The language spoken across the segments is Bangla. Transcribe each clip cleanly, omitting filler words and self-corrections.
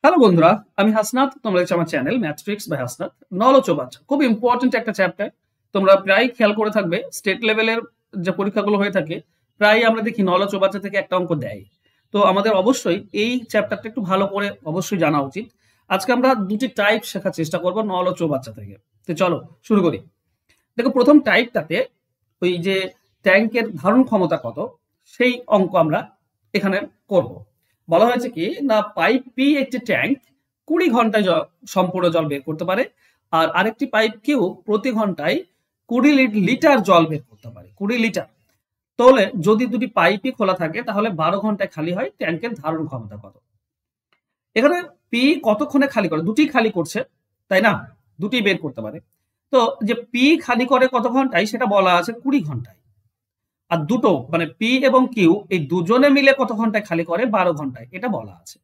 হ্যালো বন্ধুরা, আমি হাসনাত। তোমরা দেখছো আমার চ্যানেল ম্যাথট্রিক্স বাই হাসনাত। নল ও চৌবাচ্চা খুব ইম্পর্টেন্ট একটা চ্যাপ্টার। তোমরা প্রায় খেয়াল করে থাকবে, স্টেট লেভেলের যে পরীক্ষাগুলো হয়ে থাকে প্রায় আমরা দেখি নল ও চৌবাচ্চা থেকে একটা অঙ্ক দেয়। তো আমাদের অবশ্যই এই চ্যাপ্টারটা একটু ভালো করে অবশ্যই জানা উচিত। আজকে আমরা দুটি টাইপ শেখার চেষ্টা করব নল ও চৌবাচ্চা থেকে। তো চলো শুরু করি। দেখো, প্রথম টাইপটাতে ওই যে ট্যাঙ্কের ধারণ ক্ষমতা কত সেই অঙ্ক আমরা এখানে করব। বলা হয়েছে কি না, পাইপ পি একটি ট্যাঙ্ক 20 ঘন্টায় সম্পূর্ণ জল বের করতে পারে, আর আরেকটি পাইপ কিউ প্রতি ঘন্টায় 20 লিটার জল বের করতে পারে, 20 লিটার। তাহলে যদি দুটি পাইপই খোলা থাকে তাহলে 12 ঘন্টায় খালি হয়, ট্যাঙ্কের ধারণ ক্ষমতা কত? এখানে পি কতক্ষণে খালি করে? দুটি খালি করছে, তাই না? দুটি বের করতে পারে। তো যে পি খালি করে কত ঘন্টায় সেটা বলা আছে 20 ঘন্টায়। আর দুটো মানে পি এবং কিউ এই দুজনে মিলে কত ঘন্টায় খালি করে? 12 ঘন্টায়, এটা বলা আছে।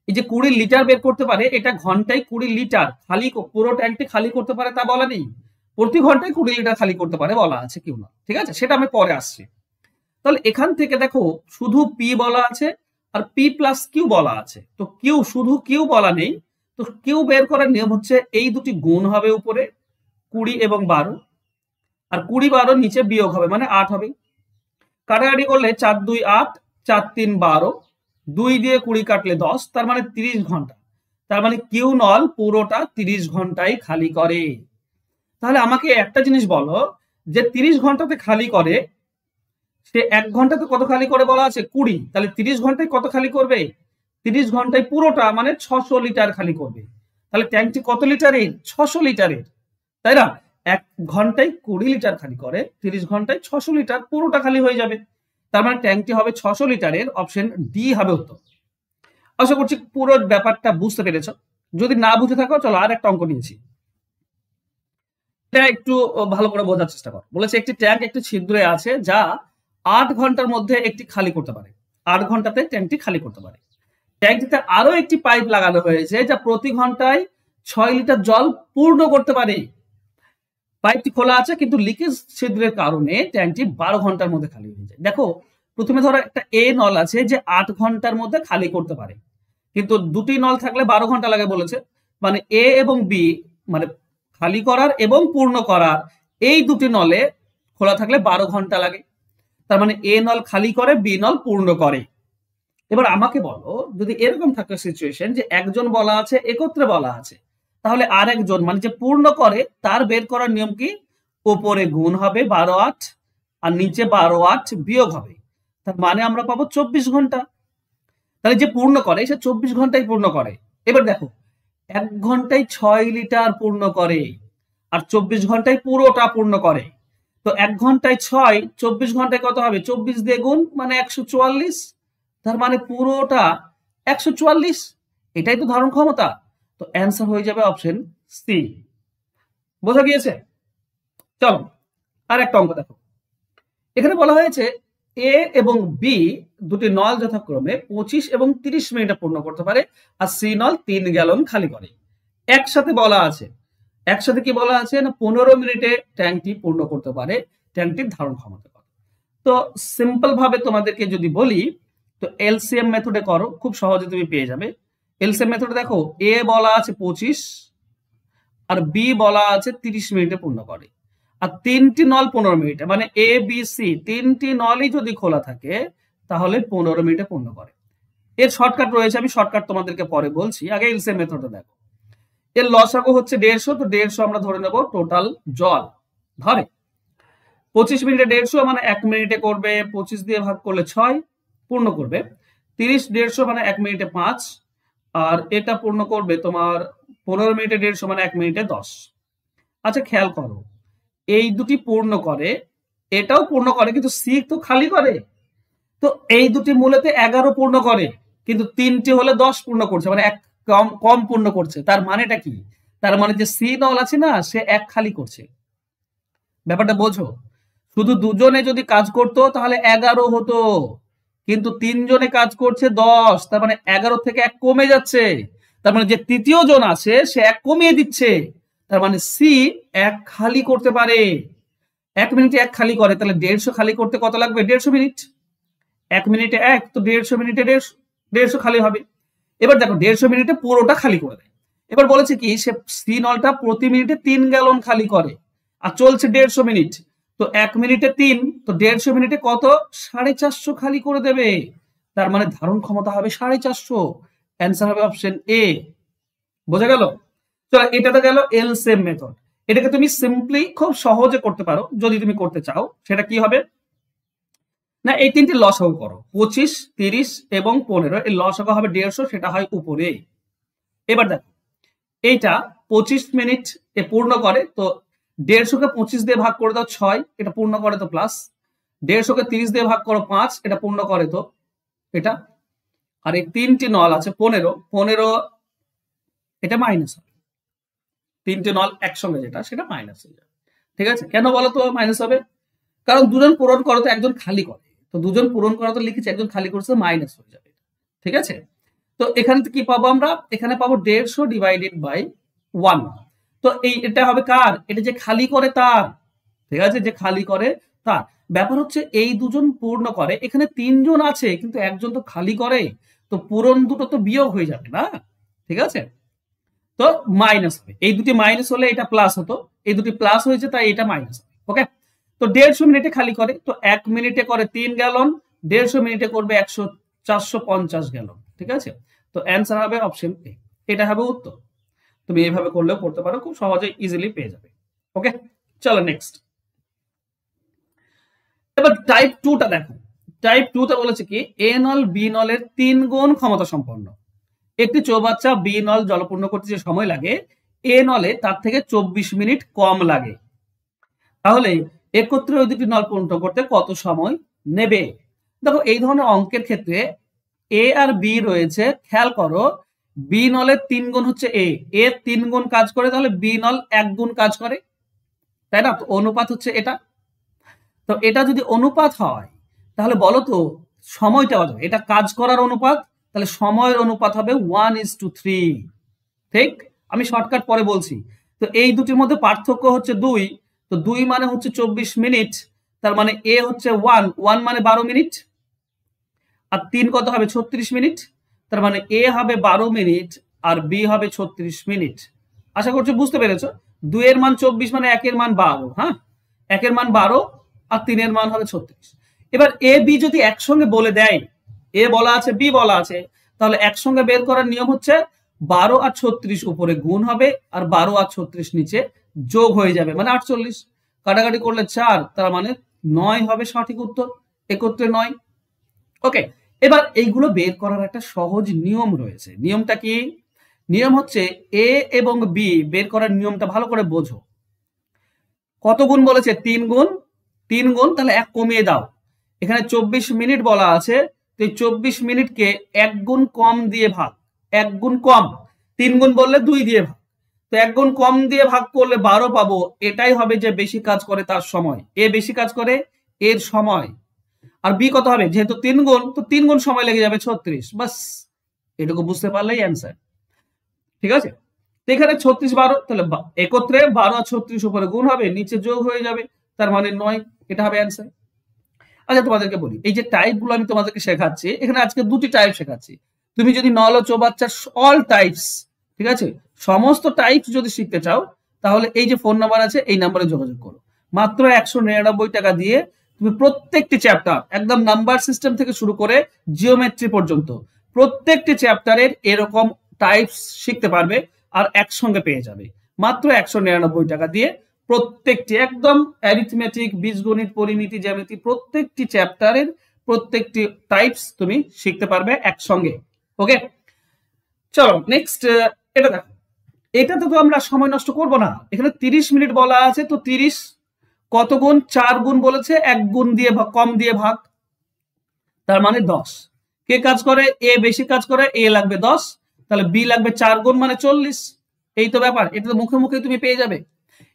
এই যে 20 লিটার বের করতে পারে, এটা ঘন্টায় 20 লিটার খালি, পুরো ট্যাঙ্কটি খালি করতে পারে তা বলা নেই। প্রতি ঘন্টায় 20 লিটার খালি করতে পারে বলা আছে কিউ না, ঠিক আছে? সেটা আমি পরে আসছি। তাহলে এখান থেকে দেখো শুধু পি বলা আছে আর পি প্লাস কিউ বলা আছে। তো কিউ, শুধু কিউ বলা নেই। তো কিউ বের করার নিয়ম হচ্ছে এই দুটি গুণ হবে উপরে 20 এবং 12, আর 20 12 নিচে বিয়োগ হবে মানে 8 হবে। কাটাকাটি করলে 4 2 8, 4 3 12, 2 দিয়ে 20 কাটলে 10, তার মানে 30 ঘন্টা। তার মানে কিউ নল পুরোটা 30 ঘন্টায় খালি করে। তাহলে আমাকে একটা জিনিস বলো, যে 30 ঘন্টাতে খালি করে সে 1 ঘন্টাতে কত খালি করে বলা আছে? 20। তাহলে 30 ঘন্টায় কত খালি করবে? 30 ঘন্টায় পুরোটা মানে 600 লিটার খালি করবে। তাহলে ট্যাঙ্কটি কত লিটারের? 600 লিটারের, তাই না? 1 ঘন্টায় 20 লিটার খালি করে, 30 ঘন্টায় 600 লিটার, পুরোটা খালি হয়ে যাবে। তার মানে ট্যাঙ্কটি হবে 600 লিটারের, অপশন ডি হবে উত্তর। আশা করছি পুরো ব্যাপারটা বুঝতে পেরেছ। যদি না বুঝে থাকো চলো আর একটা অঙ্ক নিয়েছি, এটা একটু ভালো করে বোঝার চেষ্টা কর। বলেছে একটি ট্যাঙ্ক একটি ছিদ্রে আছে যা 8 ঘন্টার মধ্যে একটি খালি করতে পারে। 8 ঘন্টাতে ট্যাঙ্কটি খালি করতে পারে। ট্যাঙ্কটিতে আরো একটি পাইপ লাগানো হয়েছে যা প্রতি ঘন্টায় 6 লিটার জল পূর্ণ করতে পারে। পাইপটি খোলা আছে কিন্তু লিকেজ ছিদ্রের কারণে ট্যাঙ্কটি 12 ঘন্টার মধ্যে খালি হয়ে যায়। দেখো, প্রথমে ধরো একটা এ নল আছে যে 8 ঘন্টার মধ্যে খালি করতে পারে, কিন্তু দুটি নল থাকলে 12 ঘন্টা লাগে বলেছে। মানে এ এবং বি, মানে খালি করার এবং পূর্ণ করার, এই দুটি নলে খোলা থাকলে 12 ঘন্টা লাগে। তার মানে এ নল খালি করে, বি নল পূর্ণ করে। এবার আমাকে বলো, যদি এরকম থাকে সিচুয়েশন যে একজন বলা আছে, একত্রে বলা আছে, তাহলে আর একজন মানে যে পূর্ণ করে তার বের করার নিয়ম কি? উপরে গুণ হবে 12 8, আর নিচে 12 8 বিয়োগ হবে। তার মানে আমরা পাবো 24 ঘন্টা। তাহলে যে পূর্ণ করে সে 24 ঘন্টায় পূর্ণ করে। এবার দেখো, 1 ঘন্টায় 6 লিটার পূর্ণ করে আর 24 ঘন্টায় পুরোটা পূর্ণ করে। তো 1 ঘন্টায় 6, 24 ঘন্টায় কত হবে? 24 দিয়ে গুণ মানে 144। তার মানে পুরোটা 144। এটাই তো ধারণ ক্ষমতা। তো অ্যান্সার হয়ে যাবে অপশন সি। বোঝা গিয়েছে? চলো আর একটা অঙ্ক দেখো। এখানে বলা হয়েছে এ এবং বি দুটি নল যথাক্রমে 25 এবং 30 মিনিটে পূর্ণ করতে পারে, আর সি নল 3 গ্যালন খালি করে। একসাথে বলা আছে, একসাথে কি বলা আছে না, 15 মিনিটে ট্যাঙ্কটি পূর্ণ করতে পারে। ট্যাঙ্কটির ধারণ ক্ষমতা কত? তো সিম্পল ভাবে তোমাদেরকে যদি বলি, তো এলসিএম মেথডে করো, খুব সহজে তুমি পেয়ে যাবে। এলসিএম মেথডে দেখো, এ বলা আছে 25 আর বি বলা আছে 30 মিনিটে পূর্ণ করে, আর তিনটি নল 15 মিনিটে, মানে এ বি সি তিনটি নলই যদি খোলা থাকে তাহলে 15 মিনিটে পূর্ণ করে। এর শর্টকাট রয়েছে, আমি শর্টকাট তোমাদেরকে পরে বলছি, আগে এলসিএম মেথডটা দেখো। এর লসাগু হচ্ছে 150, তো 150 আমরা ধরে নেব টোটাল জল। ধরে 25 মিনিটে 150 মানে 1 মিনিটে করবে, 25 দিয়ে ভাগ করলে 6 পূর্ণ করবে। 30 150 মানে 1 মিনিটে 5, আর এটা পূর্ণ করবে তোমার 15 মিনিটে 150 মানে 1 মিনিটে 10। আচ্ছা খেয়াল করো, এই দুটি পূর্ণ করে, এটাও পূর্ণ করে, কিন্তু সি তো খালি করে। তো এই দুটি মূলত 11 পূর্ণ করে, কিন্তু তিনটি হলে 10 পূর্ণ করছে, মানে এক কম কম পূর্ণ করছে। তার মানেটা কি? তার মানে যে সি নল আছে না, সে 1 খালি করছে। ব্যাপারটা বোঝো। শুধু দুজনে যদি কাজ করতো তাহলে 11 হতো, কিন্তু তিনজনে কাজ করছে 10, তার মানে 11 থেকে 1 কমে যাচ্ছে। তার মানে যে তৃতীয় জন আছে সে 1 কমিয়ে দিচ্ছে। তার মানে সি 1 খালি করতে পারে। 1 মিনিটে 1 খালি করে, তাহলে 150 খালি করতে কত লাগবে? 150 মিনিট। 1 মিনিটে 1, তো 150 মিনিটে 150 খালি হবে। এবার দেখো 150 মিনিটে পুরোটা খালি করে দেয়। এবার বলেছে কি সে সি নলটা প্রতি মিনিটে 3 গ্যালন খালি করে, আর চলছে 150 মিনিট, তো 1 মিনিটে 3, তো 150 মিনিটে কত 450 খালি করে দেবে। তার মানে ধারণ ক্ষমতা হবে 450। অ্যান্সার হবে অপশন এ। বোঝা গেল? চলো এটা তো গেল এলসিএম মেথড। এটাকে তুমি সিম্পলি খুব সহজে করতে পারো যদি তুমি করতে চাও। সেটা কি হবে না, এই তিনটি লসাগু করো, 25, 30 এবং 15। এই লসাগু হবে 150, সেটা হয় উপরে। এবার দেখো এইটা 25 মিনিট এ পূর্ণ করে, তো 150-কে 25 দিয়ে ভাগ করে দাও 6, এটা পূর্ণ করে তো প্লাস। 150-কে 30 দিয়ে ভাগ করো 5, এটা পূর্ণ করে তো এটা। আর এই তিনটি নল আছে 15, এটা মাইনাস হবে। তিনটে নল একসঙ্গে যেটা সেটা মাইনাস হয়ে যাবে। ঠিক আছে, কেন বলো তো মাইনাস হবে? কারণ দুজন পূরণ করো তো একজন খালি করে, তো দুজন পূরণ করা তো লিখেছে, একজন খালি করছে, মাইনাস হয়ে যাবে। ঠিক আছে, তো এখানে কি পাবো আমরা? এখানে পাবো 150 ডিভাইডেড বাই 1। তো এটা হবে কার? এটা যে খালি করে তার। ঠিক আছে, যে খালি করে তার। ব্যাপার হচ্ছে এই দুজন পূর্ণ করে, এখানে 3 জন আছে কিন্তু একজন তো খালি করে, তো পূরণ দুটো তো বিয়োগ হয়ে যাবে না। ঠিক আছে, তো মাইনাস হবে। এই দুটি মাইনাস হলে এটা প্লাস হতো, এই দুটি প্লাস হয়েছে তাই এটা মাইনাস হবে। ওকে, তো 150 মিনিটে খালি করে, তো 1 মিনিটে করে 3 গ্যালন, 150 মিনিটে করবে 450 গ্যালন। ঠিক আছে, তো অ্যান্সার হবে অপশন এ, এটা হবে উত্তর। তুমি এইভাবে করলেও করতে পারো, খুব সহজে ইজিলি পেয়ে যাবে। ওকে, চলো নেক্সট। এবার টাইপ 2টা দেখো। টাইপ 2তে বলেছে কি এ নল বি নলের 3 গুণ ক্ষমতা সম্পন্ন একটি চৌবাচ্চা বি নল জলপূর্ণ করতে যে সময় লাগে এ নলে তার থেকে 24 মিনিট কম লাগে, তাহলে একত্রে ওই দুটি নল পূর্ণ করতে কত সময় নেবে? দেখো এই ধরনের অঙ্কের ক্ষেত্রে এ আর বি রয়েছে, খেয়াল করো বি নলের 3 গুণ হচ্ছে এ 3 গুণ কাজ করে, তাহলে বি নল 1 গুণ কাজ করে, তাই না? তো অনুপাত হচ্ছে এটা। তো এটা যদি অনুপাত হয় তাহলে বলো তো সময়টা কত? এটা কাজ করার অনুপাত, তাহলে সময়ের অনুপাত হবে 1:3। ঠিক, আমি শর্টকাট পরে বলছি। তো এই দুটির মধ্যে পার্থক্য হচ্ছে 2, তো 2 মানে হচ্ছে 24 মিনিট, তার মানে এ হচ্ছে 1 মানে 12 মিনিট, আর 3 কত হবে 36 মিনিট, তার মানে এ হবে 12 মিনিট আর বি হবে 36 মিনিট। আশা করছি বুঝতে পেরেছো। 2 এর মান 24 মানে 1 এর মান 12, হ্যাঁ 1 এর মান 12 আর 3 এর মান হবে 36। এবার এ বি যদি একসঙ্গে বলে দেয়, এ বলা আছে বি বলা আছে, তাহলে একসঙ্গে বের করার নিয়ম হচ্ছে 12 আর 36 উপরে গুণ হবে আর 12 আর 36 নিচে যোগ হয়ে যাবে, মানে 48। কাটাকাটি করলে 4, তার মানে 9 হবে সঠিক উত্তর, একত্রে 9। ওকে, এবার এইগুলো বের করার একটা সহজ নিয়ম রয়েছে। নিয়মটা কি? নিয়ম হচ্ছে এ এবং বি বের করার নিয়মটা ভালো করে বোঝো। কত গুণ বলেছে? 3 গুণ। 3 গুণ, তাহলে 1 কমিয়ে দাও। এখানে 24 মিনিট বলা আছে, তো এই 24 মিনিটকে 1 গুণ কম দিয়ে ভাগ। 1 গুণ কম, 3 গুণ বললে 2 দিয়ে ভাগ, তো 1 গুণ কম দিয়ে ভাগ করলে 12 পাবো। এটাই হবে যে বেশি কাজ করে তার সময়। এ বেশি কাজ করে, এর সময়। আর বি কত হবে? যেহেতু 3 গুণ, তো 3 গুণ সময় লেগে যাবে 36। বাস, এটুকু বুঝতে পারলেই অ্যান্সার। ঠিক আছে, তো এখানে 36 12, তাহলে একত্রে 12 আর 36 উপরে গুণ হবে, নিচে যোগ হয়ে যাবে, তার মানে 9। এটা হবে অ্যান্সার। আচ্ছা তোমাদেরকে বলি, এই যে টাইপ গুলো আমি তোমাদেরকে শেখাচ্ছি, এখানে আজকে দুটি টাইপ শেখাচ্ছি। তুমি যদি নল ও চৌবাচ্চার অল টাইপস, ঠিক আছে, সমস্ত টাইপস যদি শিখতে চাও, তাহলে এই যে ফোন নাম্বার আছে এই নাম্বারে যোগাযোগ করো। মাত্র 199 টাকা দিয়ে তুমি প্রত্যেকটি চ্যাপ্টার, একদম নাম্বার সিস্টেম থেকে শুরু করে জিওমেট্রি পর্যন্ত প্রত্যেকটি চ্যাপ্টারের এরকম টাইপস শিখতে পারবে আর একসঙ্গে পেয়ে যাবে মাত্র 199 টাকা দিয়ে। প্রত্যেকটি একদম অ্যারিথমেটিক, বীজগণিত, পরিমিতি, জ্যামিতি, প্রত্যেকটি চ্যাপ্টারের প্রত্যেকটি টাইপস তুমি শিখতে পারবে একসঙ্গে। ওকে, চলো নেক্সট। এটা দেখো, এটাতে তো আমরা সময় নষ্ট করব না। এখানে 30 মিনিট বলা আছে, তো 30 কত গুণ? 4 গুণ বলেছে, 1 গুণ দিয়ে কম দিয়ে ভাগ, তার মানে 10। কে কাজ করে? এ বেশি কাজ করে, এ লাগবে 10, তাহলে বি লাগবে 4 গুণ মানে 40। এই তো ব্যাপার, এটা তো মুখে মুখে তুমি পেয়ে যাবে।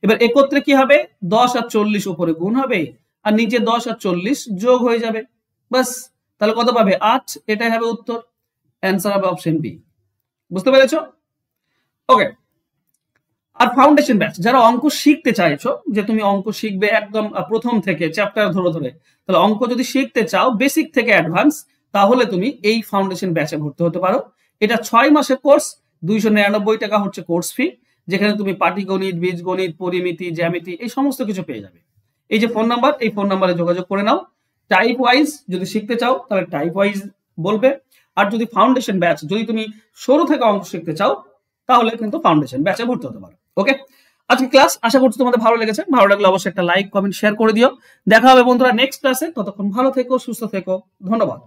এবার একত্রে কি হবে? 10 আর 40 উপরে গুণ হবে আর নিচে 10 আর 40 যোগ হয়ে যাবে, বাস। তাহলে কত পাবে? 8। এটাই হবে উত্তর, অ্যান্সার হবে অপশন বি। বুঝতে পেরেছো? ওকে, আর ফাউন্ডেশন ব্যাচ যারা অঙ্ক শিখতে চাইছো, যে তুমি অঙ্ক শিখবে একদম প্রথম থেকে চ্যাপ্টার ধরে ধরে, তাহলে অঙ্ক যদি শিখতে চাও বেসিক থেকে অ্যাডভান্স, তাহলে তুমি এই ফাউন্ডেশন ব্যাচে ভর্তি হতে পারো। এটা 6 মাসের কোর্স, 299 টাকা হচ্ছে কোর্স ফি, যেখানে তুমি পাটিগণিত, বীজগণিত, পরিমিতি, জ্যামিতি এই সমস্ত কিছু পেয়ে যাবে। এই যে ফোন নাম্বার, এই ফোন নাম্বারে যোগাযোগ করে নাও। টাইপ ওয়াইজ যদি শিখতে চাও তাহলে টাইপ ওয়াইজ বলবে, আর যদি ফাউন্ডেশন ব্যাচ, যদি তুমি শুরু থেকে অঙ্ক শিখতে চাও তাহলে কিন্তু ফাউন্ডেশন ব্যাচে ভর্তি হতে পারো। ওকে, আজকে ক্লাস আশা করছি তোমাদের ভালো লেগেছে। ভালো লাগলে অবশ্যই একটা লাইক, কমেন্ট, শেয়ার করে দিও। দেখা হবে বন্ধুরা নেক্সট ক্লাসে। ততক্ষণ ভালো থেকো, সুস্থ থেকো, ধন্যবাদ।